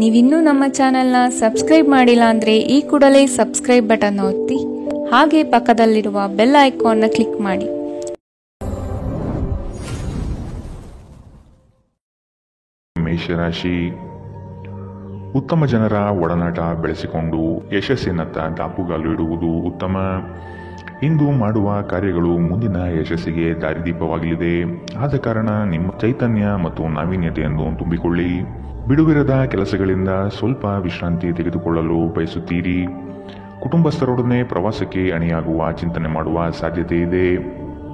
ನೀವಿನ್ನೂ ನಮ್ಮ ಚಾನೆಲ್ನ ಸಬ್ಸ್ಕ್ರೈಬ್ ಮಾಡಿಲ್ಲ ಅಂದರೆ ಈ ಕೂಡಲೇ ಸಬ್ಸ್ಕ್ರೈಬ್ ಬಟನ್ ಒತ್ತಿ ಹಾಗೆ ಪಕ್ಕದಲ್ಲಿರುವ ಬೆಲ್ ಐಕಾನ್ನ ಕ್ಲಿಕ್ ಮಾಡಿ. ಮೇಷರಾಶಿ, ಉತ್ತಮ ಜನರ ಒಡನಾಟ ಬೆಳೆಸಿಕೊಂಡು ಯಶಸ್ಸಿನತ್ತ ದಾಪುಗಾಲು ಇಡುವುದು ಉತ್ತಮ. ಇಂದು ಮಾಡುವ ಕಾರ್ಯಗಳು ಮುಂದಿನ ಯಶಸ್ಸಿಗೆ ದಾರಿದೀಪವಾಗಲಿದೆ. ಆದ ಕಾರಣ ನಿಮ್ಮ ಚೈತನ್ಯ ಮತ್ತು ನಾವೀನ್ಯತೆಯನ್ನು ತುಂಬಿಕೊಳ್ಳಿ. ಬಿಡುವಿರದ ಕೆಲಸಗಳಿಂದ ಸ್ವಲ್ಪ ವಿಶ್ರಾಂತಿ ತೆಗೆದುಕೊಳ್ಳಲು ಬಯಸುತ್ತೀರಿ. ಕುಟುಂಬಸ್ಥರೊಡನೆ ಪ್ರವಾಸಕ್ಕೆ ಅಣಿಯಾಗುವ ಚಿಂತನೆ ಮಾಡುವ ಸಾಧ್ಯತೆ ಇದೆ.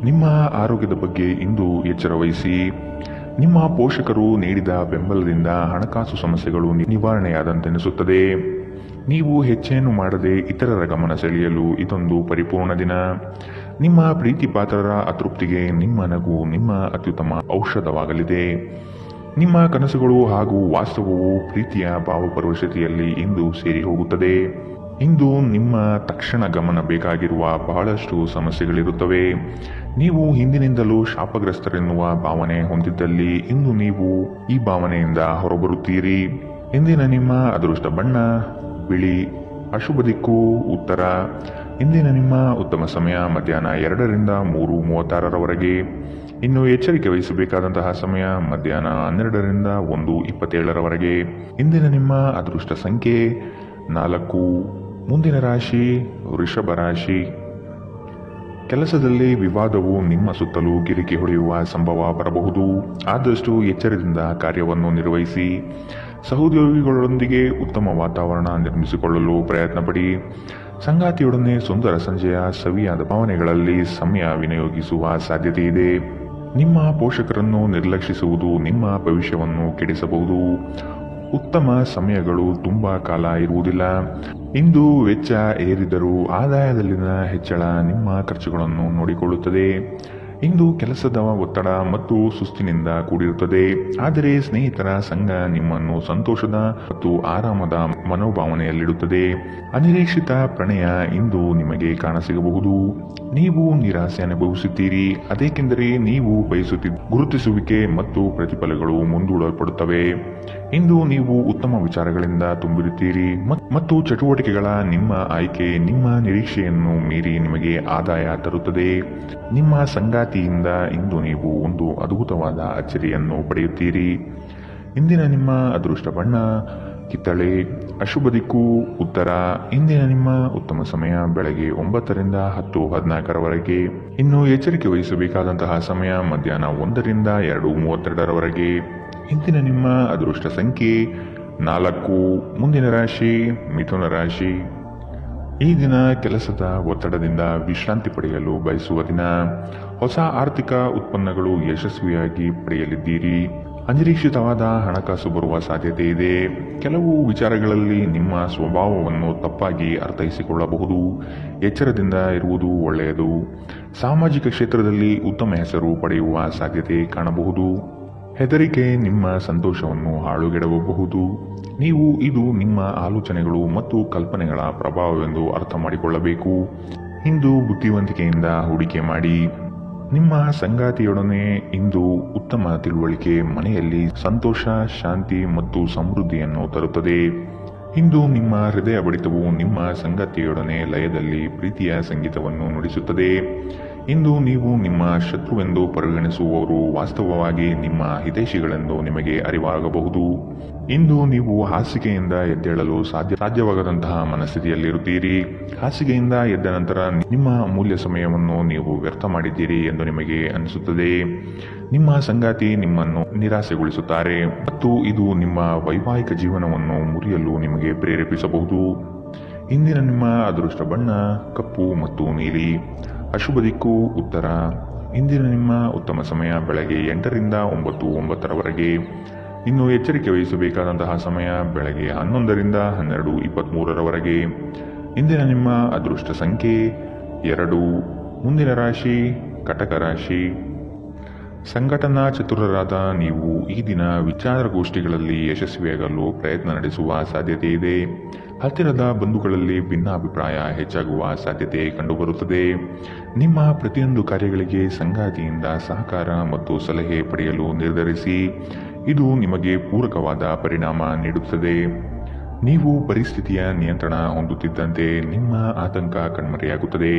ನಿಮ್ಮ ಆರೋಗ್ಯದ ಬಗ್ಗೆ ಇಂದು ಎಚ್ಚರ ವಹಿಸಿ. ನಿಮ್ಮ ಪೋಷಕರು ನೀಡಿದ ಬೆಂಬಲದಿಂದ ಹಣಕಾಸು ಸಮಸ್ಯೆಗಳು ನಿವಾರಣೆಯಾದಂತೆನಿಸುತ್ತದೆ. ನೀವು ಹೆಚ್ಚೇನು ಮಾಡದೆ ಇತರರ ಗಮನ ಸೆಳೆಯಲು ಇದೊಂದು ಪರಿಪೂರ್ಣ ದಿನ. ನಿಮ್ಮ ಪ್ರೀತಿ ಪಾತ್ರರ ಅತೃಪ್ತಿಗೆ ನಿಮ್ಮ ನಗು ನಿಮ್ಮ ಅತ್ಯುತ್ತಮ ಔಷಧವಾಗಲಿದೆ. ನಿಮ್ಮ ಕನಸುಗಳು ಹಾಗೂ ವಾಸ್ತವವು ಪ್ರೀತಿಯ ಭಾವಪರವಶತೆಯಲ್ಲಿ ಇಂದು ಸೇರಿ ಹೋಗುತ್ತದೆ. ಇಂದು ನಿಮ್ಮ ತಕ್ಷಣ ಗಮನ ಬೇಕಾಗಿರುವ ಬಹಳಷ್ಟು ಸಮಸ್ಯೆಗಳಿರುತ್ತವೆ. ನೀವು ಹಿಂದಿನಿಂದಲೂ ಶಾಪಗ್ರಸ್ತರೆನ್ನುವ ಭಾವನೆ ಹೊಂದಿದ್ದಲ್ಲಿ ಇಂದು ನೀವು ಈ ಭಾವನೆಯಿಂದ ಹೊರಬರುತ್ತೀರಿ. ಇಂದಿನ ನಿಮ್ಮ ಅದೃಷ್ಟ ಬಣ್ಣ ಬಿಳಿ. ಅಶುಭ ದಿಕ್ಕು ಉತ್ತರ. ಇಂದಿನ ನಿಮ್ಮ ಉತ್ತಮ ಸಮಯ ಮಧ್ಯಾಹ್ನ 2ರಿಂದ 3:36ರವರೆಗೆ. ಇನ್ನು ಎಚ್ಚರಿಕೆ ವಹಿಸಬೇಕಾದಂತಹ ಸಮಯ ಮಧ್ಯಾಹ್ನ 12ರಿಂದ 1:27ರವರೆಗೆ. ಇಂದಿನ ನಿಮ್ಮ ಅದೃಷ್ಟ ಸಂಖ್ಯೆ 4. ಮುಂದಿನ ರಾಶಿ ವೃಷಭ ರಾಶಿ. ಕೆಲಸದಲ್ಲಿ ವಿವಾದವು ನಿಮ್ಮ ಸುತ್ತಲೂ ಗಿರಿಕಿ ಹೊಡೆಯುವ ಸಂಭವ ಬರಬಹುದು. ಆದಷ್ಟು ಎಚ್ಚರದಿಂದ ಕಾರ್ಯವನ್ನು ನಿರ್ವಹಿಸಿ. ಸಹೋದ್ಯೋಗಿಗಳೊಂದಿಗೆ ಉತ್ತಮ ವಾತಾವರಣ ನಿರ್ಮಿಸಿಕೊಳ್ಳಲು ಪ್ರಯತ್ನ ಪಡಿ. ಸಂಗಾತಿಯೊಡನೆ ಸುಂದರ ಸಂಜೆಯ ಸವಿಯಾದ ಭಾವನೆಗಳಲ್ಲಿ ಸಮಯ ವಿನಿಯೋಗಿಸುವ ಸಾಧ್ಯತೆ ಇದೆ. ನಿಮ್ಮ ಪೋಷಕರನ್ನು ನಿರ್ಲಕ್ಷಿಸುವುದು ನಿಮ್ಮ ಭವಿಷ್ಯವನ್ನು ಕೆಡಿಸಬಹುದು. ಉತ್ತಮ ಸಮಯಗಳು ತುಂಬಾ ಕಾಲ ಇರುವುದಿಲ್ಲ. ಇಂದು ವೆಚ್ಚ ಏರಿದರೂ ಆದಾಯದಲ್ಲಿನ ಹೆಚ್ಚಳ ನಿಮ್ಮ ಖರ್ಚುಗಳನ್ನು ನೋಡಿಕೊಳ್ಳುತ್ತದೆ. ಇಂದು ಕೆಲಸದ ಒತ್ತಡ ಮತ್ತು ಸುಸ್ತಿನಿಂದ ಕೂಡಿರುತ್ತದೆ. ಆದರೆ ಸ್ನೇಹಿತರ ಸಂಘ ನಿಮ್ಮನ್ನು ಸಂತೋಷದ ಮತ್ತು ಆರಾಮದ ಮನೋಭಾವನೆಯಲ್ಲಿಡುತ್ತದೆ. ಅನಿರೀಕ್ಷಿತ ಪ್ರಣಯ ಇಂದು ನಿಮಗೆ ಕಾಣಸಿಗಬಹುದು. ನೀವು ನಿರಾಸೆ ಅನುಭವಿಸುತ್ತೀರಿ. ಅದೇಕೆಂದರೆ ನೀವು ಬಯಸುತ್ತಿದ್ದ ಗುರುತಿಸುವಿಕೆ ಮತ್ತು ಪ್ರತಿಫಲಗಳು ಮುಂದೂಡಲ್ಪಡುತ್ತವೆ. ಇಂದು ನೀವು ಉತ್ತಮ ವಿಚಾರಗಳಿಂದ ತುಂಬಿರುತ್ತೀರಿ ಮತ್ತು ಚಟುವಟಿಕೆಗಳ ನಿಮ್ಮ ಆಯ್ಕೆ ನಿಮ್ಮ ನಿರೀಕ್ಷೆಯನ್ನು ಮೀರಿ ನಿಮಗೆ ಆದಾಯ ತರುತ್ತದೆ. ನಿಮ್ಮ ಸಂಗಾತಿಯಿಂದ ಇಂದು ನೀವು ಒಂದು ಅದ್ಭುತವಾದ ಅಚ್ಚರಿಯನ್ನು ಪಡೆಯುತ್ತೀರಿ. ಇಂದಿನ ನಿಮ್ಮ ಅದೃಷ್ಟ ಬಣ್ಣ ಕಿತ್ತಳೆ. ಅಶುಭ ದಿಕ್ಕು ಉತ್ತರ. ಇಂದಿನ ನಿಮ್ಮ ಉತ್ತಮ ಸಮಯ ಬೆಳಗ್ಗೆ 9ರಿಂದ 10:14ರವರೆಗೆ. ಇನ್ನು ಎಚ್ಚರಿಕೆ ವಹಿಸಬೇಕಾದಂತಹ ಸಮಯ ಮಧ್ಯಾಹ್ನ 1ರಿಂದ 2:32ರವರೆಗೆ. ಇಂದಿನ ನಿಮ್ಮ ಅದೃಷ್ಟ ಸಂಖ್ಯೆ 4. ಮುಂದಿನ ರಾಶಿ ಮಿಥುನ ರಾಶಿ. ಈ ದಿನ ಕೆಲಸದ ಒತ್ತಡದಿಂದ ವಿಶ್ರಾಂತಿ ಪಡೆಯಲು ಬಯಸುವ ದಿನ. ಹೊಸ ಆರ್ಥಿಕ ಉತ್ಪನ್ನಗಳು ಯಶಸ್ವಿಯಾಗಿ ಪಡೆಯಲಿದ್ದೀರಿ. ಅನಿರೀಕ್ಷಿತವಾದ ಹಣಕಾಸು ಬರುವ ಸಾಧ್ಯತೆ ಇದೆ. ಕೆಲವು ವಿಚಾರಗಳಲ್ಲಿ ನಿಮ್ಮ ಸ್ವಭಾವವನ್ನು ತಪ್ಪಾಗಿ ಅರ್ಥೈಸಿಕೊಳ್ಳಬಹುದು. ಎಚ್ಚರದಿಂದ ಇರುವುದು ಒಳ್ಳೆಯದು. ಸಾಮಾಜಿಕ ಕ್ಷೇತ್ರದಲ್ಲಿ ಉತ್ತಮ ಹೆಸರು ಪಡೆಯುವ ಸಾಧ್ಯತೆ ಕಾಣಬಹುದು. ಹೆದರಿಕೆ ನಿಮ್ಮ ಸಂತೋಷವನ್ನು ಹಾಳುಗೆಡಬಹುದು. ನೀವು ಇದು ನಿಮ್ಮ ಆಲೋಚನೆಗಳು ಮತ್ತು ಕಲ್ಪನೆಗಳ ಪ್ರಭಾವವೆಂದು ಅರ್ಥ ಮಾಡಿಕೊಳ್ಳಬೇಕು. ಇಂದು ಬುದ್ಧಿವಂತಿಕೆಯಿಂದ ಹೂಡಿಕೆ ಮಾಡಿ. ನಿಮ್ಮ ಸಂಗಾತಿಯೊಡನೆ ಇಂದು ಉತ್ತಮ ತಿಳುವಳಿಕೆ ಮನೆಯಲ್ಲಿ ಸಂತೋಷ, ಶಾಂತಿ ಮತ್ತು ಸಮೃದ್ಧಿಯನ್ನು ತರುತ್ತದೆ. ಇಂದು ನಿಮ್ಮ ಹೃದಯ ಬಡಿತವು ನಿಮ್ಮ ಸಂಗಾತಿಯೊಡನೆ ಲಯದಲ್ಲಿ ಪ್ರೀತಿಯ ಸಂಗೀತವನ್ನು ನುಡಿಸುತ್ತದೆ. ಇಂದು ನೀವು ನಿಮ್ಮ ಶತ್ರುವೆಂದು ಪರಿಗಣಿಸುವವರು ವಾಸ್ತವವಾಗಿ ನಿಮ್ಮ ಹಿತೈಷಿಗಳೆಂದು ನಿಮಗೆ ಅರಿವಾಗಬಹುದು. ಇಂದು ನೀವು ಹಾಸಿಗೆಯಿಂದ ಎದ್ದೇಳಲು ಸಾಧ್ಯವಾಗದಂತಹ ಮನಸ್ಥಿತಿಯಲ್ಲಿರುತ್ತೀರಿ. ಹಾಸಿಗೆಯಿಂದ ಎದ್ದ ನಂತರ ನಿಮ್ಮ ಅಮೂಲ್ಯ ಸಮಯವನ್ನು ನೀವು ವ್ಯರ್ಥ ಮಾಡಿದ್ದೀರಿ ಎಂದು ನಿಮಗೆ ಅನಿಸುತ್ತದೆ. ನಿಮ್ಮ ಸಂಗಾತಿ ನಿಮ್ಮನ್ನು ನಿರಾಸೆಗೊಳಿಸುತ್ತಾರೆ ಮತ್ತು ಇದು ನಿಮ್ಮ ವೈವಾಹಿಕ ಜೀವನವನ್ನು ಮುರಿಯಲು ನಿಮಗೆ ಪ್ರೇರೇಪಿಸಬಹುದು. ಇಂದಿನ ನಿಮ್ಮ ಅದೃಷ್ಟ ಬಣ್ಣ ಕಪ್ಪು ಮತ್ತು ನೀಲಿ. ಅಶುಭ ದಿಕ್ಕು ಉತ್ತರ. ಇಂದಿನ ನಿಮ್ಮ ಉತ್ತಮ ಸಮಯ ಬೆಳಗ್ಗೆ 8ರಿಂದ 9:09ರವರೆಗೆ. ಇನ್ನು ಎಚ್ಚರಿಕೆ ವಹಿಸಬೇಕಾದಂತಹ ಸಮಯ ಬೆಳಗ್ಗೆ 11ರಿಂದ 12:23ರವರೆಗೆ. ಇಂದಿನ ನಿಮ್ಮ ಅದೃಷ್ಟ ಸಂಖ್ಯೆ 2. ಮುಂದಿನ ರಾಶಿ ಕಟಕ ರಾಶಿ. ಸಂಘಟನಾ ಚತುರರಾದ ನೀವು ಈ ದಿನ ವಿಚಾರಗೋಷ್ಠಿಗಳಲ್ಲಿ ಯಶಸ್ವಿಯಾಗಲು ಪ್ರಯತ್ನ ನಡೆಸುವ ಸಾಧ್ಯತೆ ಇದೆ. ಹತ್ತಿರದ ಬಂಧುಗಳಲ್ಲಿ ಭಿನ್ನಾಭಿಪ್ರಾಯ ಹೆಚ್ಚಾಗುವ ಸಾಧ್ಯತೆ ಕಂಡುಬರುತ್ತದೆ. ನಿಮ್ಮ ಪ್ರತಿಯೊಂದು ಕಾರ್ಯಗಳಿಗೆ ಸಂಗಾತಿಯಿಂದ ಸಹಕಾರ ಮತ್ತು ಸಲಹೆ ಪಡೆಯಲು ನಿರ್ಧರಿಸಿ. ಇದು ನಿಮಗೆ ಪೂರಕವಾದ ಪರಿಣಾಮ ನೀಡುತ್ತದೆ. ನೀವು ಪರಿಸ್ಥಿತಿಯ ನಿಯಂತ್ರಣ ಹೊಂದುತ್ತಿದ್ದಂತೆ ನಿಮ್ಮ ಆತಂಕ ಕಣ್ಮರೆಯಾಗುತ್ತದೆ.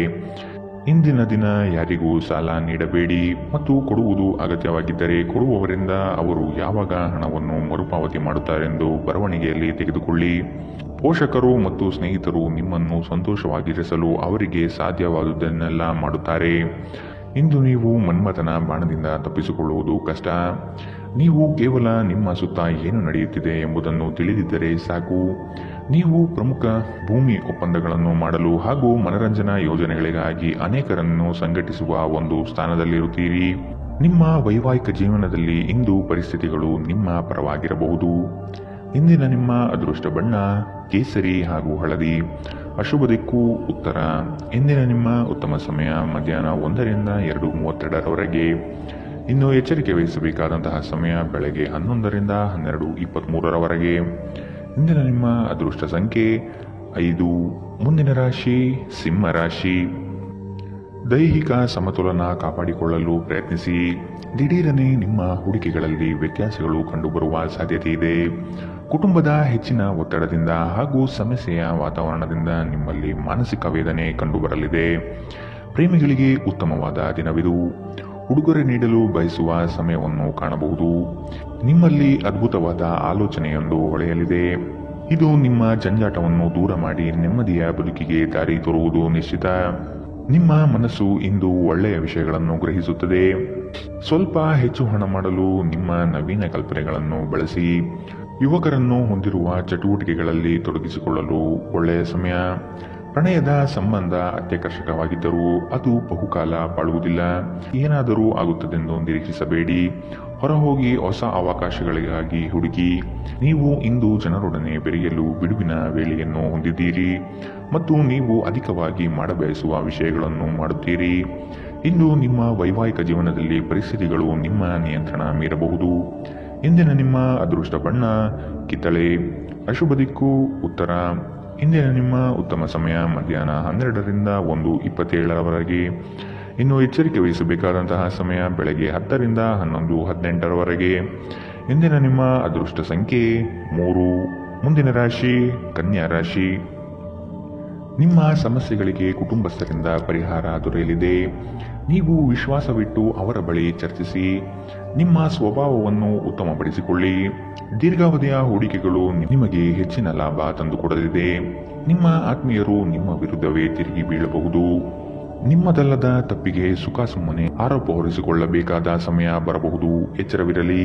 ಇಂದಿನ ದಿನ ಯಾರಿಗೂ ಸಾಲ ನೀಡಬೇಡಿ ಮತ್ತು ಕೊಡುವುದು ಅಗತ್ಯವಾಗಿದ್ದರೆ ಕೊಡುವವರಿಂದ ಅವರು ಯಾವಾಗ ಹಣವನ್ನು ಮರುಪಾವತಿ ಮಾಡುತ್ತಾರೆಂದು ಬರವಣಿಗೆಯಲ್ಲಿ ತೆಗೆದುಕೊಳ್ಳಿ. ಪೋಷಕರು ಮತ್ತು ಸ್ನೇಹಿತರು ನಿಮ್ಮನ್ನು ಸಂತೋಷವಾಗಿರಿಸಲು ಅವರಿಗೆ ಸಾಧ್ಯವಾದುದನ್ನೆಲ್ಲ ಮಾಡುತ್ತಾರೆ. ಇಂದು ನೀವು ಮನ್ಮಥನ ಬಾಣದಿಂದ ತಪ್ಪಿಸಿಕೊಳ್ಳುವುದು ಕಷ್ಟ. ನೀವು ಕೇವಲ ನಿಮ್ಮ ಸುತ್ತ ಏನು ನಡೆಯುತ್ತಿದೆ ಎಂಬುದನ್ನು ತಿಳಿದಿದ್ದರೆ ಸಾಕು. ನೀವು ಪ್ರಮುಖ ಭೂಮಿ ಒಪ್ಪಂದಗಳನ್ನು ಮಾಡಲು ಹಾಗೂ ಮನರಂಜನಾ ಯೋಜನೆಗಳಿಗಾಗಿ ಅನೇಕರನ್ನು ಸಂಘಟಿಸುವ ಒಂದು ಸ್ಥಾನದಲ್ಲಿರುತ್ತೀರಿ. ನಿಮ್ಮ ವೈವಾಹಿಕ ಜೀವನದಲ್ಲಿ ಇಂದು ಪರಿಸ್ಥಿತಿಗಳು ನಿಮ್ಮ ಪರವಾಗಿರಬಹುದು. ಇಂದಿನ ನಿಮ್ಮ ಅದೃಷ್ಟ ಬಣ್ಣ ಕೇಸರಿ ಹಾಗೂ ಹಳದಿ. ಅಶುಭ ದಿಕ್ಕು ಉತ್ತರ. ಇಂದಿನ ನಿಮ್ಮ ಉತ್ತಮ ಸಮಯ ಮಧ್ಯಾಹ್ನ 1 ರಿಂದ 2:32ರವರೆಗೆ. ಇನ್ನು ಎಚ್ಚರಿಕೆ ವಹಿಸಬೇಕಾದಂತಹ ಸಮಯ ಬೆಳಗ್ಗೆ 11 ರಿಂದ 12:23ರವರೆಗೆ. ಇಂದಿನ ನಿಮ್ಮ ಅದೃಷ್ಟ ಸಂಖ್ಯೆ 5. ಮುಂದಿನ ರಾಶಿ ಸಿಂಹ ರಾಶಿ. ದೈಹಿಕ ಸಮತೋಲನ ಕಾಪಾಡಿಕೊಳ್ಳಲು ಪ್ರಯತ್ನಿಸಿ. ದಿಢೀರನೆ ನಿಮ್ಮ ಹೂಡಿಕೆಗಳಲ್ಲಿ ವ್ಯತ್ಯಾಸಗಳು ಕಂಡುಬರುವ ಸಾಧ್ಯತೆ ಇದೆ. ಕುಟುಂಬದ ಹೆಚ್ಚಿನ ಒತ್ತಡದಿಂದ ಹಾಗೂ ಸಮಸ್ಯೆಯ ವಾತಾವರಣದಿಂದ ನಿಮ್ಮಲ್ಲಿ ಮಾನಸಿಕ ವೇದನೆ ಕಂಡುಬರಲಿದೆ. ಪ್ರೇಮಿಗಳಿಗೆ ಉತ್ತಮವಾದ ದಿನವಿದು. ಉಡುಗೊರೆ ನೀಡಲು ಬಯಸುವ ಸಮಯವನ್ನು ಕಾಣಬಹುದು. ನಿಮ್ಮಲ್ಲಿ ಅದ್ಭುತವಾದ ಆಲೋಚನೆಯೊಂದು ಹೊಳೆಯಲಿದೆ. ಇದು ನಿಮ್ಮ ಜಂಜಾಟವನ್ನು ದೂರ ಮಾಡಿ ನೆಮ್ಮದಿಯ ಬದುಕಿಗೆ ದಾರಿ ತೋರುವುದು ನಿಶ್ಚಿತ. ನಿಮ್ಮ ಮನಸ್ಸು ಇಂದು ಒಳ್ಳೆಯ ವಿಷಯಗಳನ್ನು ಗ್ರಹಿಸುತ್ತದೆ. ಸ್ವಲ್ಪ ಹೆಚ್ಚು ಹಣ ಮಾಡಲು ನಿಮ್ಮ ನವೀನ ಕಲ್ಪನೆಗಳನ್ನು ಬಳಸಿ. ಯುವಕರನ್ನು ಹೊಂದಿರುವ ಚಟುವಟಿಕೆಗಳಲ್ಲಿ ತೊಡಗಿಸಿಕೊಳ್ಳಲು ಒಳ್ಳೆಯ ಸಮಯ. ಪ್ರಣಯದ ಸಂಬಂಧ ಅತ್ಯಾಕರ್ಷಕವಾಗಿದ್ದರೂ ಅದು ಬಹುಕಾಲ ಬಾಳುವುದಿಲ್ಲ. ಏನಾದರೂ ಆಗುತ್ತದೆಂದು ನಿರೀಕ್ಷಿಸಬೇಡಿ. ಹೊರಹೋಗಿ ಹೊಸ ಅವಕಾಶಗಳಿಗಾಗಿ ಹುಡುಕಿ. ನೀವು ಇಂದು ಜನರೊಡನೆ ಬೆರೆಯಲು ಬಿಡುವಿನ ವೇಳೆಯನ್ನು ಹೊಂದಿದ್ದೀರಿ ಮತ್ತು ನೀವು ಅಧಿಕವಾಗಿ ಮಾಡಬಯಸುವ ವಿಷಯಗಳನ್ನು ಮಾಡುತ್ತೀರಿ. ಇಂದು ನಿಮ್ಮ ವೈವಾಹಿಕ ಜೀವನದಲ್ಲಿ ಪರಿಸ್ಥಿತಿಗಳು ನಿಮ್ಮ ನಿಯಂತ್ರಣ ಮೀರಬಹುದು. ಇಂದಿನ ನಿಮ್ಮ ಅದೃಷ್ಟ ಬಣ್ಣ ಕಿತ್ತಳೆ. ಅಶುಭ ದಿಕ್ಕು ಉತ್ತರ. ಇಂದಿನ ನಿಮ್ಮ ಉತ್ತಮ ಸಮಯ ಮಧ್ಯಾಹ್ನ 12 ರಿಂದ 1:27ರವರೆಗೆ. ಇನ್ನು ಎಚ್ಚರಿಕೆ ವಹಿಸಬೇಕಾದಂತಹ ಸಮಯ ಬೆಳಗ್ಗೆ 10 ರಿಂದ 11:18ರವರೆಗೆ. ಇಂದಿನ ನಿಮ್ಮ ಅದೃಷ್ಟ ಸಂಖ್ಯೆ 3. ಮುಂದಿನ ರಾಶಿ ಕನ್ಯಾ ರಾಶಿ. ನಿಮ್ಮ ಸಮಸ್ಯೆಗಳಿಗೆ ಕುಟುಂಬಸ್ಥರಿಂದ ಪರಿಹಾರ ದೊರೆಯಲಿದೆ. ನೀವು ವಿಶ್ವಾಸವಿಟ್ಟು ಅವರ ಬಳಿ ಚರ್ಚಿಸಿ. ನಿಮ್ಮ ಸ್ವಭಾವವನ್ನು ಉತ್ತಮಪಡಿಸಿಕೊಳ್ಳಿ. ದೀರ್ಘಾವಧಿಯ ಹೂಡಿಕೆಗಳು ನಿಮಗೆ ಹೆಚ್ಚಿನ ಲಾಭ ತಂದುಕೊಡಲಿದೆ. ನಿಮ್ಮ ಆತ್ಮೀಯರು ನಿಮ್ಮ ವಿರುದ್ಧವೇ ತಿರುಗಿ ಬೀಳಬಹುದು. ನಿಮ್ಮದಲ್ಲದ ತಪ್ಪಿಗೆ ಸುಖ ಸುಮ್ಮನೆ ಆರೋಪ ಹೊರಿಸಿಕೊಳ್ಳಬೇಕಾದ ಸಮಯ ಬರಬಹುದು. ಎಚ್ಚರವಿರಲಿ.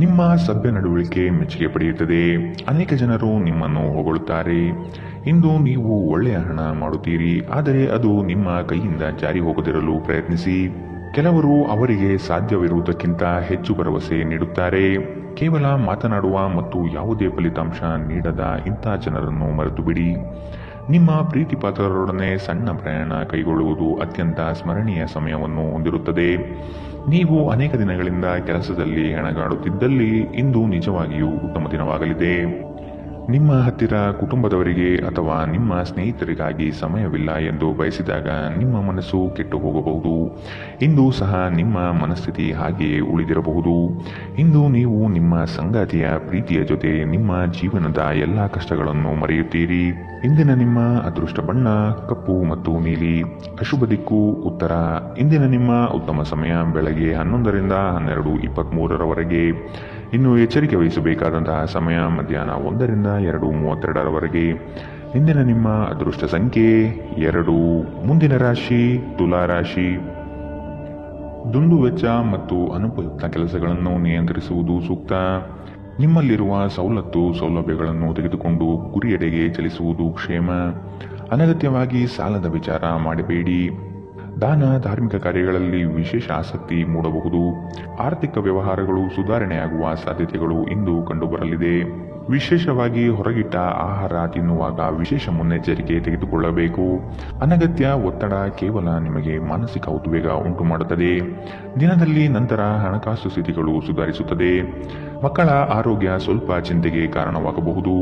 ನಿಮ್ಮ ಸಭ್ಯ ನಡವಳಿಕೆ ಮೆಚ್ಚುಗೆ ಪಡೆಯುತ್ತದೆ. ಅನೇಕ ಜನರು ನಿಮ್ಮನ್ನು ಹೊಗಳುತ್ತಾರೆ. ಇಂದು ನೀವು ಒಳ್ಳೆಯ ಹಣ ಮಾಡುತ್ತೀರಿ, ಆದರೆ ಅದು ನಿಮ್ಮ ಕೈಯಿಂದ ಜಾರಿ ಹೋಗದಿರಲು ಪ್ರಯತ್ನಿಸಿ. ಕೆಲವರು ಅವರಿಗೆ ಸಾಧ್ಯವಿರುವುದಕ್ಕಿಂತ ಹೆಚ್ಚು ಭರವಸೆ ನೀಡುತ್ತಾರೆ. ಕೇವಲ ಮಾತನಾಡುವ ಮತ್ತು ಯಾವುದೇ ಫಲಿತಾಂಶ ನೀಡದ ಇಂಥ ಜನರನ್ನು ಮರೆತು ಬಿಡಿ. ನಿಮ್ಮ ಪ್ರೀತಿ ಪಾತ್ರರೊಡನೆ ಸಣ್ಣ ಪ್ರಯಾಣ ಕೈಗೊಳ್ಳುವುದು ಅತ್ಯಂತ ಸ್ಮರಣೀಯ ಸಮಯವನ್ನು ಹೊಂದಿರುತ್ತದೆ. ನೀವು ಅನೇಕ ದಿನಗಳಿಂದ ಕೆಲಸದಲ್ಲಿ ಹೆಣಗಾಡುತ್ತಿದ್ದಲ್ಲಿ ಇಂದು ನಿಜವಾಗಿಯೂ ಉತ್ತಮ ದಿನವಾಗಲಿದೆ. ನಿಮ್ಮ ಹತ್ತಿರ ಕುಟುಂಬದವರಿಗೆ ಅಥವಾ ನಿಮ್ಮ ಸ್ನೇಹಿತರಿಗಾಗಿ ಸಮಯವಿಲ್ಲ ಎಂದು ಬಯಸಿದಾಗ ನಿಮ್ಮ ಮನಸ್ಸು ಕೆಟ್ಟು ಹೋಗಬಹುದು. ಇಂದು ಸಹ ನಿಮ್ಮ ಮನಸ್ಥಿತಿ ಹಾಗೆಯೇ ಉಳಿದಿರಬಹುದು. ಇಂದು ನೀವು ನಿಮ್ಮ ಸಂಗಾತಿಯ ಪ್ರೀತಿಯ ಜೊತೆ ನಿಮ್ಮ ಜೀವನದ ಎಲ್ಲ ಕಷ್ಟಗಳನ್ನು ಮರೆಯುತ್ತೀರಿ. ಇಂದಿನ ನಿಮ್ಮ ಅದೃಷ್ಟ ಬಣ್ಣ ಕಪ್ಪು ಮತ್ತು ನೀಲಿ. ಅಶುಭ ದಿಕ್ಕು ಉತ್ತರ. ಇಂದಿನ ನಿಮ್ಮ ಉತ್ತಮ ಸಮಯ ಬೆಳಗ್ಗೆ 11 ರಿಂದ 12:23ರವರೆಗೆ. ಇನ್ನು ಎಚ್ಚರಿಕೆ ವಹಿಸಬೇಕಾದಂತಹ ಸಮಯ ಮಧ್ಯಾಹ್ನ 1 ರಿಂದ 2:32ರವರೆಗೆ. ಇಂದಿನ ನಿಮ್ಮ ಅದೃಷ್ಟ ಸಂಖ್ಯೆ 2. ಮುಂದಿನ ರಾಶಿ ತುಲಾ ರಾಶಿ. ದುಂದು ವೆಚ್ಚ ಮತ್ತು ಅನುಪಯುಕ್ತ ಕೆಲಸಗಳನ್ನು ನಿಯಂತ್ರಿಸುವುದು ಸೂಕ್ತ. ನಿಮ್ಮಲ್ಲಿರುವ ಸೌಲಭ್ಯಗಳನ್ನು ತೆಗೆದುಕೊಂಡು ಗುರಿಯೆಡೆಗೆ ಚಲಿಸುವುದು ಕ್ಷೇಮ. ಅನಗತ್ಯವಾಗಿ ಸಾಲದ ವಿಚಾರ ಮಾಡಬೇಡಿ. ದಾನ ಧಾರ್ಮಿಕ ಕಾರ್ಯಗಳಲ್ಲಿ ವಿಶೇಷ ಆಸಕ್ತಿ ಮೂಡಬಹುದು. ಆರ್ಥಿಕ ವ್ಯವಹಾರಗಳು ಸುಧಾರಣೆಯಾಗುವ ಸಾಧ್ಯತೆಗಳು ಇಂದು ಕಂಡುಬರಲಿದೆ. ವಿಶೇಷವಾಗಿ ಹೊರಗಿಟ್ಟ ಆಹಾರ ತಿನ್ನುವಾಗ ವಿಶೇಷ ಮುನ್ನೆಚ್ಚರಿಕೆ ತೆಗೆದುಕೊಳ್ಳಬೇಕು. ಅನಗತ್ಯ ಒತ್ತಡ ಕೇವಲ ನಿಮಗೆ ಮಾನಸಿಕ ಉದ್ವೇಗ ಉಂಟು ಮಾಡುತ್ತದೆ. ದಿನದಲ್ಲಿ ನಂತರ ಹಣಕಾಸು ಸ್ಥಿತಿಗಳು ಸುಧಾರಿಸುತ್ತದೆ. ಮಕ್ಕಳ ಆರೋಗ್ಯ ಸ್ವಲ್ಪ ಚಿಂತೆಗೆ ಕಾರಣವಾಗಬಹುದು.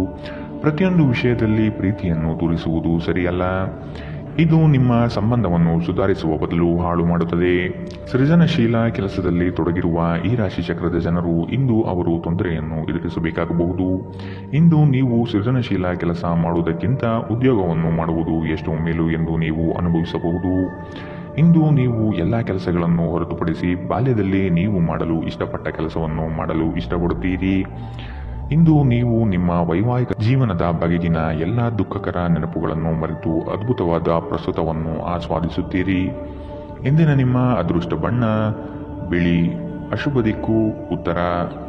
ಪ್ರತಿಯೊಂದು ವಿಷಯದಲ್ಲಿ ಪ್ರೀತಿಯನ್ನು ತೋರಿಸುವುದು ಸರಿಯಲ್ಲ. ಇದು ನಿಮ್ಮ ಸಂಬಂಧವನ್ನು ಸುಧಾರಿಸುವ ಬದಲು ಹಾಳು ಮಾಡುತ್ತದೆ. ಸೃಜನಶೀಲ ಕೆಲಸದಲ್ಲಿ ತೊಡಗಿರುವ ಈ ರಾಶಿ ಚಕ್ರದ ಜನರು ಇಂದು ಅವರು ತೊಂದರೆಯನ್ನು ಎದುರಿಸಬೇಕಾಗಬಹುದು. ಇಂದು ನೀವು ಸೃಜನಶೀಲ ಕೆಲಸ ಮಾಡುವುದಕ್ಕಿಂತ ಉದ್ಯೋಗವನ್ನು ಮಾಡುವುದು ಎಷ್ಟು ಮೇಲು ಎಂದು ನೀವು ಅನುಭವಿಸಬಹುದು. ಇಂದು ನೀವು ಎಲ್ಲ ಕೆಲಸಗಳನ್ನು ಹೊರತುಪಡಿಸಿ ಬಾಲ್ಯದಲ್ಲಿ ನೀವು ಮಾಡಲು ಇಷ್ಟಪಟ್ಟ ಕೆಲಸವನ್ನು ಮಾಡಲು ಇಷ್ಟಪಡುತ್ತೀರಿ. ಇಂದು ನೀವು ನಿಮ್ಮ ವೈವಾಹಿಕ ಜೀವನದ ಬಗೆಗಿನ ಎಲ್ಲ ದುಃಖಕರ ನೆನಪುಗಳನ್ನು ಮರೆತು ಅದ್ಭುತವಾದ ಪ್ರಸ್ತುತವನ್ನು ಆಸ್ವಾದಿಸುತ್ತೀರಿ. ಇಂದಿನ ನಿಮ್ಮ ಅದೃಷ್ಟ ಬಣ್ಣ ಬಿಳಿ, ಅಶುಭ ದಿಕ್ಕು ಉತ್ತರ.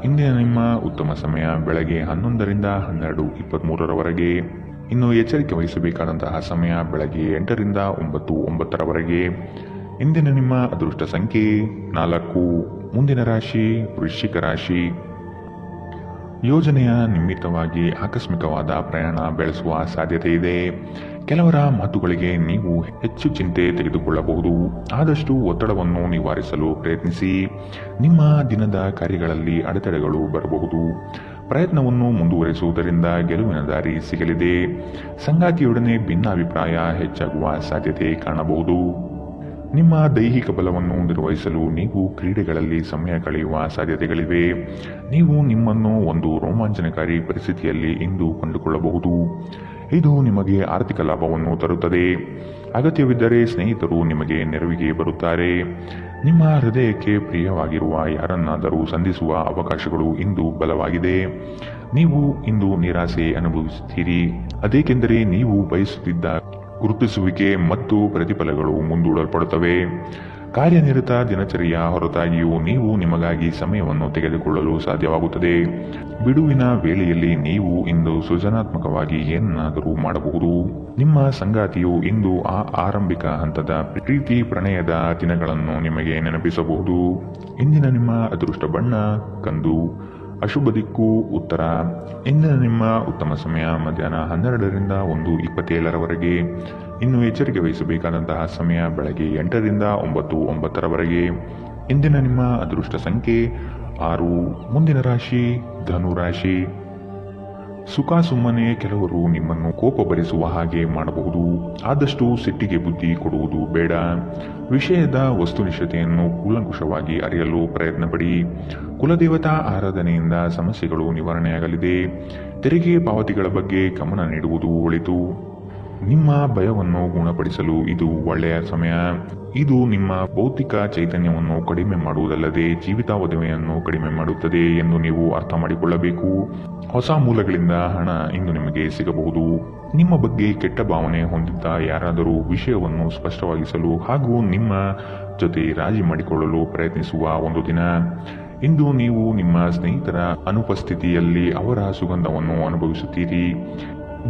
ಇಂದಿನ ನಿಮ್ಮ ಉತ್ತಮ ಸಮಯ ಬೆಳಗ್ಗೆ 11ರಿಂದ 12:23 ಇನ್ನು ಎಚ್ಚರಿಕೆ ವಹಿಸಬೇಕಾದಂತಹ ಸಮಯ ಬೆಳಗ್ಗೆ 8ರಿಂದ 9:09 ಇಂದಿನ ನಿಮ್ಮ ಅದೃಷ್ಟ ಸಂಖ್ಯೆ 4. ಮುಂದಿನ ರಾಶಿ ವೃಶ್ಚಿಕ ರಾಶಿ. ಯೋಜನೆಯ ನಿಮಿತ್ತವಾಗಿ ಆಕಸ್ಮಿಕವಾದ ಪ್ರಯಾಣ ಬೆಳೆಸುವ ಸಾಧ್ಯತೆ ಇದೆ. ಕೆಲವರ ಮಾತುಗಳಿಗೆ ನೀವು ಹೆಚ್ಚು ಚಿಂತೆ ತೆಗೆದುಕೊಳ್ಳಬಹುದು. ಆದಷ್ಟು ಒತ್ತಡವನ್ನು ನಿವಾರಿಸಲು ಪ್ರಯತ್ನಿಸಿ. ನಿಮ್ಮ ದಿನದ ಕಾರ್ಯಗಳಲ್ಲಿ ಅಡೆತಡೆಗಳು ಬರಬಹುದು. ಪ್ರಯತ್ನವನ್ನು ಮುಂದುವರಿಸುವುದರಿಂದ ಗೆಲುವಿನ ದಾರಿ ಸಿಗಲಿದೆ. ಸಂಗಾತಿಯೊಡನೆ ಭಿನ್ನಾಭಿಪ್ರಾಯ ಹೆಚ್ಚಾಗುವ ಸಾಧ್ಯತೆ ಕಾಣಬಹುದು. ನಿಮ್ಮ ದೈಹಿಕ ಬಲವನ್ನು ನಿರ್ವಹಿಸಲು ನೀವು ಕ್ರೀಡೆಗಳಲ್ಲಿ ಸಮಯ ಕಳೆಯುವ ಸಾಧ್ಯತೆಗಳಿವೆ. ನೀವು ನಿಮ್ಮನ್ನು ಒಂದು ರೋಮಾಂಚನಕಾರಿ ಪರಿಸ್ಥಿತಿಯಲ್ಲಿ ಇಂದು ಕಂಡುಕೊಳ್ಳಬಹುದು. ಇದು ನಿಮಗೆ ಆರ್ಥಿಕ ಲಾಭವನ್ನು ತರುತ್ತದೆ. ಅಗತ್ಯವಿದ್ದರೆ ಸ್ನೇಹಿತರು ನಿಮಗೆ ನೆರವಿಗೆ ಬರುತ್ತಾರೆ. ನಿಮ್ಮ ಹೃದಯಕ್ಕೆ ಪ್ರಿಯವಾಗಿರುವ ಯಾರನ್ನಾದರೂ ಸಂಧಿಸುವ ಅವಕಾಶಗಳು ಇಂದು ಬಲವಾಗಿದೆ. ನೀವು ಇಂದು ನಿರಾಸೆ ಅನುಭವಿಸುತ್ತೀರಿ. ಅದೇಕೆಂದರೆ ನೀವು ಬಯಸುತ್ತಿದ್ದ ಗುರುತಿಸುವಿಕೆ ಮತ್ತು ಪ್ರತಿಫಲಗಳು ಮುಂದೂಡಲ್ಪಡುತ್ತವೆ. ಕಾರ್ಯನಿರತ ದಿನಚರಿಯ ಹೊರತಾಗಿಯೂ ನೀವು ನಿಮಗಾಗಿ ಸಮಯವನ್ನು ತೆಗೆದುಕೊಳ್ಳಲು ಸಾಧ್ಯವಾಗುತ್ತದೆ. ಬಿಡುವಿನ ವೇಳೆಯಲ್ಲಿ ನೀವು ಇಂದು ಸೃಜನಾತ್ಮಕವಾಗಿ ಏನನ್ನಾದರೂ ಮಾಡಬಹುದು. ನಿಮ್ಮ ಸಂಗಾತಿಯು ಇಂದು ಆ ಆರಂಭಿಕ ಹಂತದ ಪ್ರೀತಿ ಪ್ರಣಯದ ದಿನಗಳನ್ನು ನಿಮಗೆ ನೆನಪಿಸಬಹುದು. ಇಂದಿನ ನಿಮ್ಮ ಅದೃಷ್ಟ ಬಣ್ಣ ಕಂದು, ಅಶುಭ ದಿಕ್ಕು ಉತ್ತರ. ಇಂದಿನ ನಿಮ್ಮ ಉತ್ತಮ ಸಮಯ ಮಧ್ಯಾಹ್ನ 12ರಿಂದ 1:27 ಇನ್ನು ಎಚ್ಚರಿಕೆ ವಹಿಸಬೇಕಾದಂತಹ ಸಮಯ ಬೆಳಗ್ಗೆ 8ರಿಂದ 9:09 ಇಂದಿನ ನಿಮ್ಮ ಅದೃಷ್ಟ ಸಂಖ್ಯೆ 6. ಮುಂದಿನ ರಾಶಿ ಧನು ರಾಶಿ. ಸುಖ ಸುಮ್ಮನೆ ಕೆಲವರು ನಿಮ್ಮನ್ನು ಕೋಪ ಭರಿಸುವ ಹಾಗೆ ಮಾಡಬಹುದು. ಆದಷ್ಟು ಸಿಟ್ಟಿಗೆ ಬುದ್ಧಿ ಕೊಡುವುದು ಬೇಡ. ವಿಷಯದ ವಸ್ತುನಿಷ್ಠತೆಯನ್ನು ಕೂಲಂಕುಷವಾಗಿ ಅರಿಯಲು ಪ್ರಯತ್ನ ಪಡಿ. ಕುಲದೇವತಾ ಆರಾಧನೆಯಿಂದ ಸಮಸ್ಯೆಗಳು ನಿವಾರಣೆಯಾಗಲಿದೆ. ತೆರಿಗೆ ಪಾವತಿಗಳ ಬಗ್ಗೆ ಗಮನ ನೀಡುವುದು ಒಳಿತು. ನಿಮ್ಮ ಭಯವನ್ನು ಗುಣಪಡಿಸಲು ಇದು ಒಳ್ಳೆಯ ಸಮಯ. ಇದು ನಿಮ್ಮ ಭೌತಿಕ ಚೈತನ್ಯವನ್ನು ಕಡಿಮೆ ಮಾಡುವುದಲ್ಲದೆ ಜೀವಿತಾವಧಿಯನ್ನು ಕಡಿಮೆ ಮಾಡುತ್ತದೆ ಎಂದು ನೀವು ಅರ್ಥ ಮಾಡಿಕೊಳ್ಳಬೇಕು. ಹೊಸ ಮೂಲಗಳಿಂದ ಹಣ ಇಂದು ನಿಮಗೆ ಸಿಗಬಹುದು. ನಿಮ್ಮ ಬಗ್ಗೆ ಕೆಟ್ಟ ಭಾವನೆ ಹೊಂದಿದ್ದ ಯಾರಾದರೂ ವಿಷಯವನ್ನು ಸ್ಪಷ್ಟವಾಗಿಸಲು ಹಾಗೂ ನಿಮ್ಮ ಜೊತೆ ರಾಜಿ ಮಾಡಿಕೊಳ್ಳಲು ಪ್ರಯತ್ನಿಸುವ ಒಂದು ದಿನ. ಇಂದು ನೀವು ನಿಮ್ಮ ಸ್ನೇಹಿತರ ಅನುಪಸ್ಥಿತಿಯಲ್ಲಿ ಅವರ ಸುಗಂಧವನ್ನು ಅನುಭವಿಸುತ್ತೀರಿ.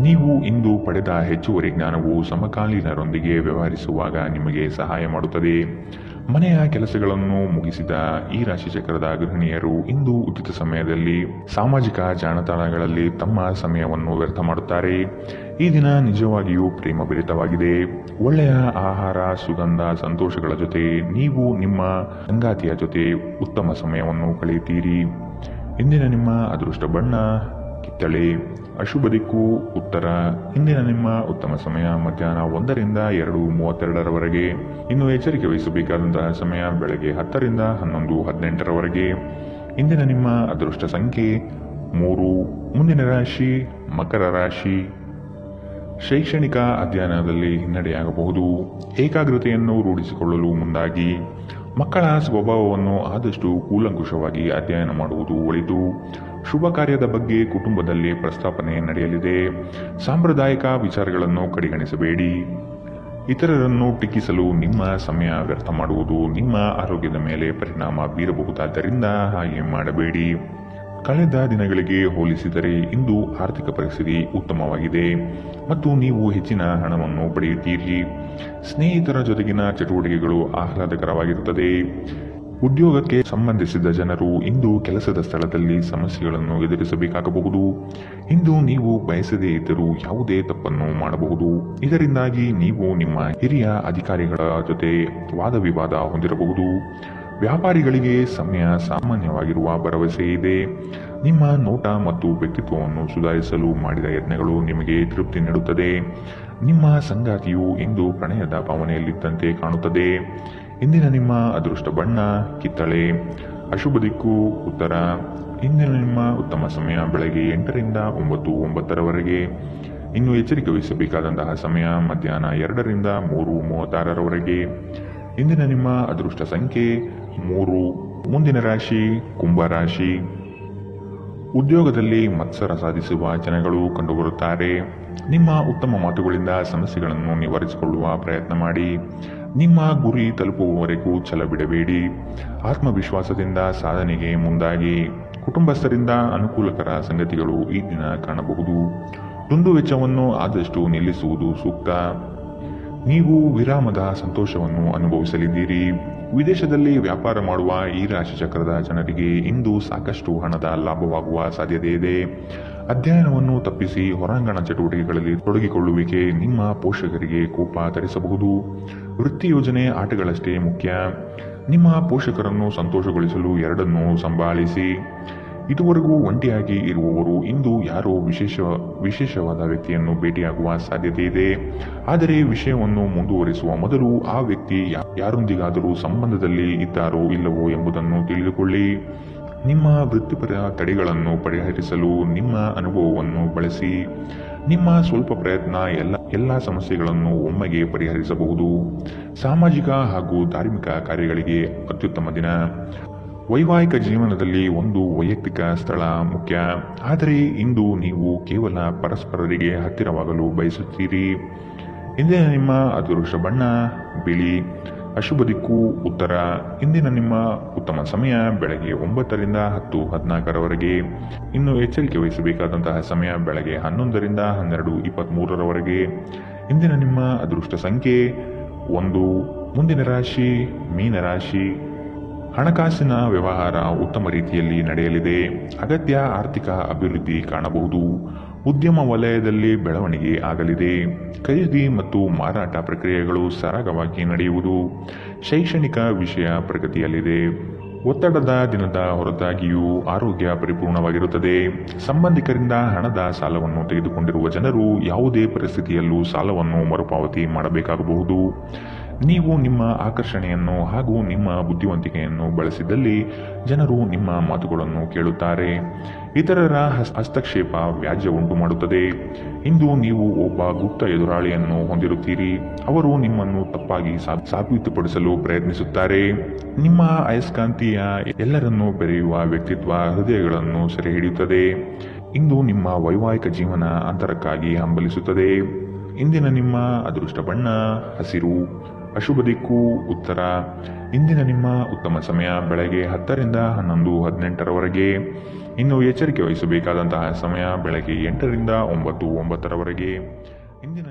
ನೀವು ಇಂದು ಪಡೆದ ಹೆಚ್ಚುವರಿ ಜ್ಞಾನವು ಸಮಕಾಲೀನರೊಂದಿಗೆ ವ್ಯವಹರಿಸುವಾಗ ನಿಮಗೆ ಸಹಾಯ ಮಾಡುತ್ತದೆ. ಮನೆಯ ಕೆಲಸಗಳನ್ನು ಮುಗಿಸಿದ ಈ ರಾಶಿ ಚಕ್ರದ ಗೃಹಿಣಿಯರು ಇಂದು ಉಚಿತ ಸಮಯದಲ್ಲಿ ಸಾಮಾಜಿಕ ಜಾಲತಾಣಗಳಲ್ಲಿ ತಮ್ಮ ಸಮಯವನ್ನು ವ್ಯರ್ಥ ಮಾಡುತ್ತಾರೆ. ಈ ದಿನ ನಿಜವಾಗಿಯೂ ಪ್ರೇಮಭರಿತವಾಗಿದೆ. ಒಳ್ಳೆಯ ಆಹಾರ, ಸುಗಂಧ, ಸಂತೋಷಗಳ ಜೊತೆ ನೀವು ನಿಮ್ಮ ಸಂಗಾತಿಯ ಜೊತೆ ಉತ್ತಮ ಸಮಯವನ್ನು ಕಳೆಯುತ್ತೀರಿ. ಇಂದಿನ ನಿಮ್ಮ ಅದೃಷ್ಟ ಬಣ್ಣ ಕಿತ್ತಳೆ, ಅಶುಭ ದಿಕ್ಕು ಉತ್ತರ. ಇಂದಿನ ನಿಮ್ಮ ಉತ್ತಮ ಸಮಯ ಮಧ್ಯಾಹ್ನ 1ರಿಂದ 2:32 ಇನ್ನು ಎಚ್ಚರಿಕೆ ವಹಿಸಬೇಕಾದಂತಹ ಸಮಯ ಬೆಳಗ್ಗೆ 10ರಿಂದ 11:18 ಇಂದಿನ ನಿಮ್ಮ ಅದೃಷ್ಟ ಸಂಖ್ಯೆ 3. ಮುಂದಿನ ರಾಶಿ ಮಕರ ರಾಶಿ. ಶೈಕ್ಷಣಿಕ ಅಧ್ಯಯನದಲ್ಲಿ ಹಿನ್ನಡೆಯಾಗಬಹುದು. ಏಕಾಗ್ರತೆಯನ್ನು ರೂಢಿಸಿಕೊಳ್ಳಲು ಮುಂದಾಗಿ. ಮಕ್ಕಳ ಸ್ವಭಾವವನ್ನು ಆದಷ್ಟು ಕೂಲಂಕುಷವಾಗಿ ಅಧ್ಯಯನ ಮಾಡುವುದು ಒಳಿತು. ಶುಭ ಕಾರ್ಯದ ಬಗ್ಗೆ ಕುಟುಂಬದಲ್ಲಿ ಪ್ರಸ್ತಾಪನೆ ನಡೆಯಲಿದೆ. ಸಾಂಪ್ರದಾಯಿಕ ವಿಚಾರಗಳನ್ನು ಕಡೆಗಣಿಸಬೇಡಿ. ಇತರರನ್ನು ಟೀಕಿಸಲು ನಿಮ್ಮ ಸಮಯ ವ್ಯರ್ಥ ಮಾಡುವುದು ನಿಮ್ಮ ಆರೋಗ್ಯದ ಮೇಲೆ ಪರಿಣಾಮ ಬೀರಬಹುದಾದ್ದರಿಂದ ಹಾಗೆ ಮಾಡಬೇಡಿ. ಕಳೆದ ದಿನಗಳಿಗೆ ಹೋಲಿಸಿದರೆ ಇಂದು ಆರ್ಥಿಕ ಪರಿಸ್ಥಿತಿ ಉತ್ತಮವಾಗಿದೆ ಮತ್ತು ನೀವು ಹೆಚ್ಚಿನ ಹಣವನ್ನು ಪಡೆಯುತ್ತೀರಿ. ಸ್ನೇಹಿತರ ಜೊತೆಗಿನ ಚಟುವಟಿಕೆಗಳು ಆಹ್ಲಾದಕರವಾಗಿರುತ್ತದೆ. ಉದ್ಯೋಗಕ್ಕೆ ಸಂಬಂಧಿಸಿದ ಜನರು ಇಂದು ಕೆಲಸದ ಸ್ಥಳದಲ್ಲಿ ಸಮಸ್ಯೆಗಳನ್ನು ಎದುರಿಸಬೇಕಾಗಬಹುದು. ಇಂದು ನೀವು ಬಯಸದೇ ಇದ್ದರೂ ಯಾವುದೇ ತಪ್ಪನ್ನು ಮಾಡಬಹುದು. ಇದರಿಂದಾಗಿ ನೀವು ನಿಮ್ಮ ಹಿರಿಯ ಅಧಿಕಾರಿಗಳ ಜೊತೆ ವಾದ ವಿವಾದ ಹೊಂದಿರಬಹುದು. ವ್ಯಾಪಾರಿಗಳಿಗೆ ಸಮಯ ಸಾಮಾನ್ಯವಾಗಿರುವ ಭರವಸೆ ಇದೆ. ನಿಮ್ಮ ನೋಟ ಮತ್ತು ವ್ಯಕ್ತಿತ್ವವನ್ನು ಸುಧಾರಿಸಲು ಮಾಡಿದ ಯತ್ನಗಳು ನಿಮಗೆ ತೃಪ್ತಿ ನೀಡುತ್ತದೆ. ನಿಮ್ಮ ಸಂಗಾತಿಯು ಇಂದು ಪ್ರಣಯದ ಭಾವನೆಯಲ್ಲಿದ್ದಂತೆ ಕಾಣುತ್ತದೆ. ಇಂದಿನ ನಿಮ್ಮ ಅದೃಷ್ಟ ಬಣ್ಣ ಕಿತ್ತಳೆ. ಅಶುಭ ದಿಕ್ಕು ಉತ್ತರ. ಇಂದಿನ ನಿಮ್ಮ ಉತ್ತಮ ಸಮಯ ಬೆಳಗ್ಗೆ 8 ರಿಂದ 9:09 ಇನ್ನು ಎಚ್ಚರಿಕೆ ವಹಿಸಬೇಕಾದಂತಹ ಸಮಯ ಮಧ್ಯಾಹ್ನ 2 ರಿಂದ 3:36 ಇಂದಿನ ನಿಮ್ಮ ಅದೃಷ್ಟ ಸಂಖ್ಯೆ 3. ಮುಂದಿನ ರಾಶಿ ಕುಂಭರಾಶಿ. ಉದ್ಯೋಗದಲ್ಲಿ ಮತ್ಸರ ಸಾಧಿಸುವ ಜನಗಳು ಕಂಡುಬರುತ್ತಾರೆ. ನಿಮ್ಮ ಉತ್ತಮ ಮಾತುಗಳಿಂದ ಸಮಸ್ಯೆಗಳನ್ನು ನಿವಾರಿಸಿಕೊಳ್ಳುವ ಪ್ರಯತ್ನ ಮಾಡಿ. ನಿಮ್ಮ ಗುರಿ ತಲುಪುವವರೆಗೂ ಛಲ ಬಿಡಬೇಡಿ. ಆತ್ಮವಿಶ್ವಾಸದಿಂದ ಸಾಧನೆಗೆ ಮುಂದಾಗಿ. ಕುಟುಂಬಸ್ಥರಿಂದ ಅನುಕೂಲಕರ ಸಂಗತಿಗಳು ಈ ದಿನ ಕಾಣಬಹುದು. ದುಂದು ವೆಚ್ಚವನ್ನು ಆದಷ್ಟು ನಿಲ್ಲಿಸುವುದು ಸೂಕ್ತ. ನೀವು ವಿರಾಮದ ಸಂತೋಷವನ್ನು ಅನುಭವಿಸಲಿದ್ದೀರಿ. ವಿದೇಶದಲ್ಲಿ ವ್ಯಾಪಾರ ಮಾಡುವ ಈ ರಾಶಿ ಚಕ್ರದ ಜನರಿಗೆ ಇಂದು ಸಾಕಷ್ಟು ಹಣದ ಲಾಭವಾಗುವ ಸಾಧ್ಯತೆ ಇದೆ. ಅಧ್ಯಯನವನ್ನು ತಪ್ಪಿಸಿ ಹೊರಾಂಗಣ ಚಟುವಟಿಕೆಗಳಲ್ಲಿ ತೊಡಗಿಕೊಳ್ಳುವಿಕೆ ನಿಮ್ಮ ಪೋಷಕರಿಗೆ ಕೋಪ ತರಿಸಬಹುದು. ವೃತ್ತಿ ಯೋಜನೆ ಆಟಗಳಷ್ಟೇ ಮುಖ್ಯ. ನಿಮ್ಮ ಪೋಷಕರನ್ನು ಸಂತೋಷಗೊಳಿಸಲು ಎರಡನ್ನೂ ಸಂಭಾಳಿಸಿ. ಇದುವರೆಗೂ ಒಂಟಿಯಾಗಿ ಇರುವವರು ಇಂದು ಯಾರೋ ವಿಶೇಷವಾದ ವ್ಯಕ್ತಿಯನ್ನು ಭೇಟಿಯಾಗುವ ಸಾಧ್ಯತೆ ಇದೆ. ಆದರೆ ವಿಷಯವನ್ನು ಮುಂದುವರಿಸುವ ಮೊದಲು ಆ ವ್ಯಕ್ತಿ ಯಾರೊಂದಿಗಾದರೂ ಸಂಬಂಧದಲ್ಲಿ ಇದ್ದಾರೋ ಇಲ್ಲವೋ ಎಂಬುದನ್ನು ತಿಳಿದುಕೊಳ್ಳಿ. ನಿಮ್ಮ ವೃತ್ತಿಪರ ತಡೆಗಳನ್ನು ಪರಿಹರಿಸಲು ನಿಮ್ಮ ಅನುಭವವನ್ನು ಬಳಸಿ. ನಿಮ್ಮ ಸ್ವಲ್ಪ ಪ್ರಯತ್ನ ಎಲ್ಲ ಸಮಸ್ಯೆಗಳನ್ನು ಒಮ್ಮೆಗೆ ಪರಿಹರಿಸಬಹುದು. ಸಾಮಾಜಿಕ ಹಾಗೂ ಧಾರ್ಮಿಕ ಕಾರ್ಯಗಳಿಗೆ ಅತ್ಯುತ್ತಮ ದಿನ. ವೈವಾಹಿಕ ಜೀವನದಲ್ಲಿ ಒಂದು ವೈಯಕ್ತಿಕ ಸ್ಥಳ ಮುಖ್ಯ. ಆದರೆ ಇಂದು ನೀವು ಕೇವಲ ಪರಸ್ಪರರಿಗೆ ಹತ್ತಿರವಾಗಲು ಬಯಸುತ್ತೀರಿ. ಇಂದಿನ ನಿಮ್ಮ ಅದೃಷ್ಟ ಬಣ್ಣ ಬಿಳಿ. ಅಶುಭ ದಿಕ್ಕು ಉತ್ತರ. ಇಂದಿನ ನಿಮ್ಮ ಉತ್ತಮ ಸಮಯ ಬೆಳಗ್ಗೆ 9 ರಿಂದ 10:14 ಇನ್ನು ಎಚ್ಚರಿಕೆ ವಹಿಸಬೇಕಾದಂತಹ ಸಮಯ ಬೆಳಗ್ಗೆ 11 ರಿಂದ 12:23 ಇಂದಿನ ನಿಮ್ಮ ಅದೃಷ್ಟ ಸಂಖ್ಯೆ 1. ಮುಂದಿನ ರಾಶಿ ಮೀನರಾಶಿ. ಹಣಕಾಸಿನ ವ್ಯವಹಾರ ಉತ್ತಮ ರೀತಿಯಲ್ಲಿ ನಡೆಯಲಿದೆ. ಅಗತ್ಯ ಆರ್ಥಿಕ ಅಭಿವೃದ್ಧಿ ಕಾಣಬಹುದು. ಉದ್ಯಮ ವಲಯದಲ್ಲಿ ಬೆಳವಣಿಗೆ ಆಗಲಿದೆ. ಖರೀದಿ ಮತ್ತು ಮಾರಾಟ ಪ್ರಕ್ರಿಯೆಗಳು ಸರಾಗವಾಗಿ ನಡೆಯುವುದು. ಶೈಕ್ಷಣಿಕ ವಿಷಯ ಪ್ರಗತಿಯಲ್ಲಿದೆ. ಒತ್ತಡದ ದಿನದ ಹೊರತಾಗಿಯೂ ಆರೋಗ್ಯ ಪರಿಪೂರ್ಣವಾಗಿರುತ್ತದೆ. ಸಂಬಂಧಿಕರಿಂದ ಹಣದ ಸಾಲವನ್ನು ತೆಗೆದುಕೊಂಡಿರುವ ಜನರು ಯಾವುದೇ ಪರಿಸ್ಥಿತಿಯಲ್ಲೂ ಸಾಲವನ್ನು ಮರುಪಾವತಿ ಮಾಡಬೇಕಾಗಬಹುದು. ನೀವು ನಿಮ್ಮ ಆಕರ್ಷಣೆಯನ್ನು ಹಾಗೂ ನಿಮ್ಮ ಬುದ್ಧಿವಂತಿಕೆಯನ್ನು ಬಳಸಿದಲ್ಲಿ ಜನರು ನಿಮ್ಮ ಮಾತುಗಳನ್ನು ಕೇಳುತ್ತಾರೆ. ಇತರರ ಹಸ್ತಕ್ಷೇಪ ವ್ಯಾಜ್ಯ ಉಂಟು ಮಾಡುತ್ತದೆ. ಇಂದು ನೀವು ಒಬ್ಬ ಗುಪ್ತ ಎದುರಾಳಿಯನ್ನು ಹೊಂದಿರುತ್ತೀರಿ. ಅವರು ನಿಮ್ಮನ್ನು ತಪ್ಪಾಗಿ ಸಾಬೀತುಪಡಿಸಲು ಪ್ರಯತ್ನಿಸುತ್ತಾರೆ. ನಿಮ್ಮ ಅಯಸ್ಕಾಂತೀಯ ಎಲ್ಲರನ್ನೂ ಬೆರೆಯುವ ವ್ಯಕ್ತಿತ್ವ ಹೃದಯಗಳನ್ನು ಸೆರೆ ಹಿಡಿಯುತ್ತದೆ. ಇಂದು ನಿಮ್ಮ ವೈವಾಹಿಕ ಜೀವನ ಅಂತರಕ್ಕಾಗಿ ಹಂಬಲಿಸುತ್ತದೆ. ಇಂದಿನ ನಿಮ್ಮ ಅದೃಷ್ಟ ಬಣ್ಣ ಹಸಿರು. ಅಶುಭ ದಿಕ್ಕು ಉತ್ತರ. ಇಂದಿನ ನಿಮ್ಮ ಉತ್ತಮ ಸಮಯ ಬೆಳಗ್ಗೆ 10 ರಿಂದ 11:18 ಇನ್ನು ಎಚ್ಚರಿಕೆ ವಹಿಸಬೇಕಾದಂತಹ ಸಮಯ ಬೆಳಗ್ಗೆ 8 ರಿಂದ 9:09 ಇಂದಿನ